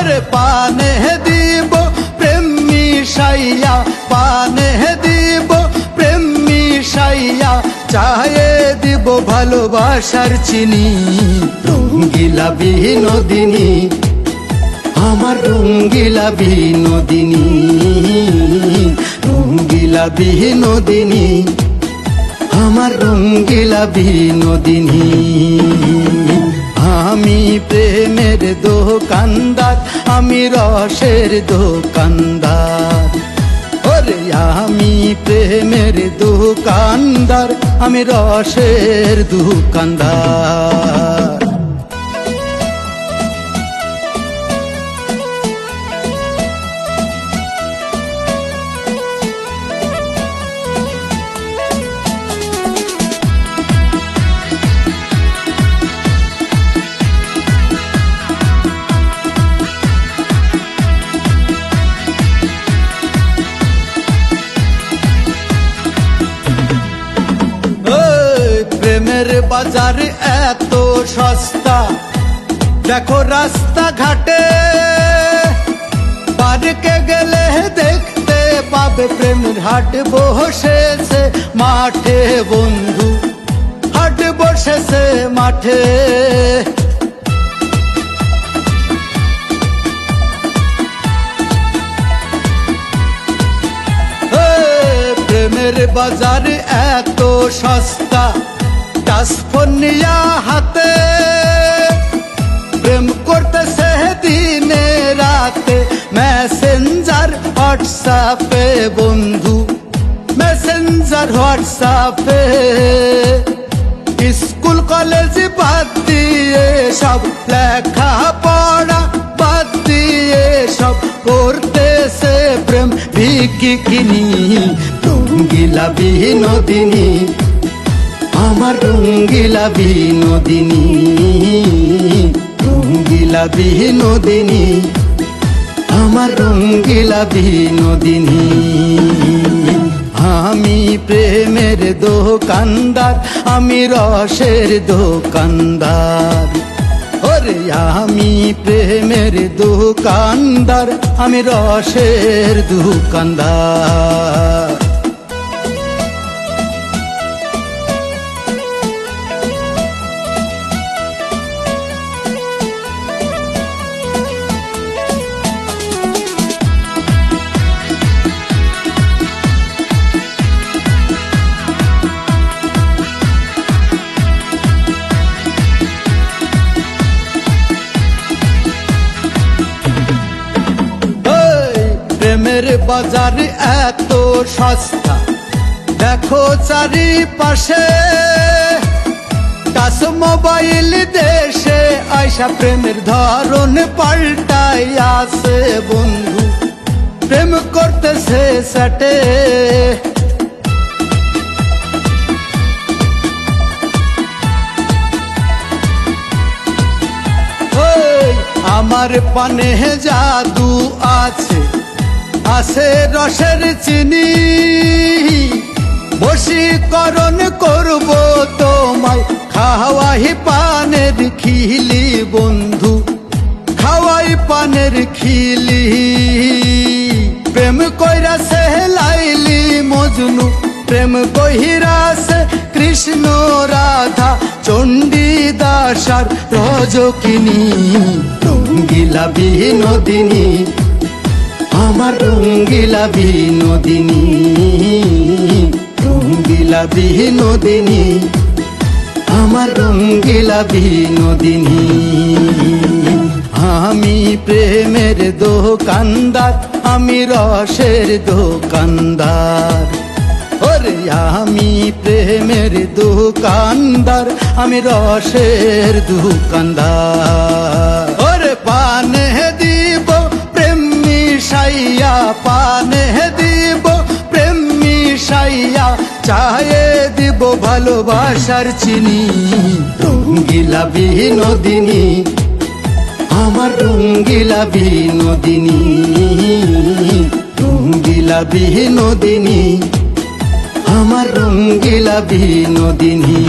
ওরে পানে দিব প্রেম মিশাইয়া, পানে দিব প্রেম মিশাইয়া, চায়ে দিব ভালোবাসার চিনি। রঙ্গিলা বিনোদিনী, আমার রঙ্গিলা বিনোদিনী, রঙ্গিলা বিনোদিনী, আমার রঙ্গিলা বিনোদিনী। আমি প্রেমের দোকানদার, আমি রসের দোকানদার। ওরে আমি প্রেমের দোকানদার, আমি রসের দোকানদার। প্রেমের বাজার এত সস্তা, দেখো রাস্তা ঘাটে, পার্কে গেলে দেখতে পাবে প্রেমের হাট বসেছে মাঠে। বন্ধু হাট বসেছে মাঠে, প্রেমের বাজার এত সস্তা, টাচফোন নিয়া হাতে, প্রেম করতেছে দিনে রাতে মেসেঞ্জার হোয়াটসঅ্যাপে। বন্ধু মেসেঞ্জার হোয়াটসঅ্যাপে, স্কুল কলেজ বাদ দিয়ে সব, লেখা পড়া বাদ দিয়ে সব করতেছে প্রেম ভিকিনি। রঙ্গিলা বিনোদিনী, আমার রঙ্গিলা বিনোদিনী, রঙ্গিলা বিনোদিনী, আমার রঙ্গিলা বিনোদিনী। আমি প্রেমের দোকানদার, আমি রসের দোকানদার। ওরে আমি প্রেমের দোকানদার, আমি রসের দোকানদার। প্রেমের বাজার এত সস্তা, দেখো চারিপাশে, টাচ মোবাইল দেশে আইসা প্রেমের ধরন পাল্টাই আছে। বন্ধু প্রেম করতেছে স্যাটে, আমার পানে জাদু আছে, আছে রসের চিনি, বশীকরণ করব তোমায়, খাওয়াই পানের খিলি। বন্ধু খাওয়াই পানের খিলি, প্রেম কইরাছে লাইলি মজনু, প্রেম কহিরাছে কৃষ্ণ রাধা, চণ্ডী দাসার রজকিনী। রঙ্গিলা বিনোদিনী, আমার রঙ্গিলা বিনোদিনী, রঙ্গিলা বিনোদিনী, আমার রঙ্গিলা বিনোদিনী। আমি প্রেমের দোকানদার, আমি রসের দোকানদার। ওরে আমি প্রেমের দোকানদার, আমি রসের দোকানদার। ওরে পানে দিব প্রেম মিশাইয়া, পানে দিব প্রেম মিশাইয়া, চায়ে দিব ভালোবাসার চিনি। রঙ্গিলা বিনোদিনী, আমার রঙ্গিলা বিনোদিনী, রঙ্গিলা বিনোদিনী, আমার রঙ্গিলা বিনোদিনী।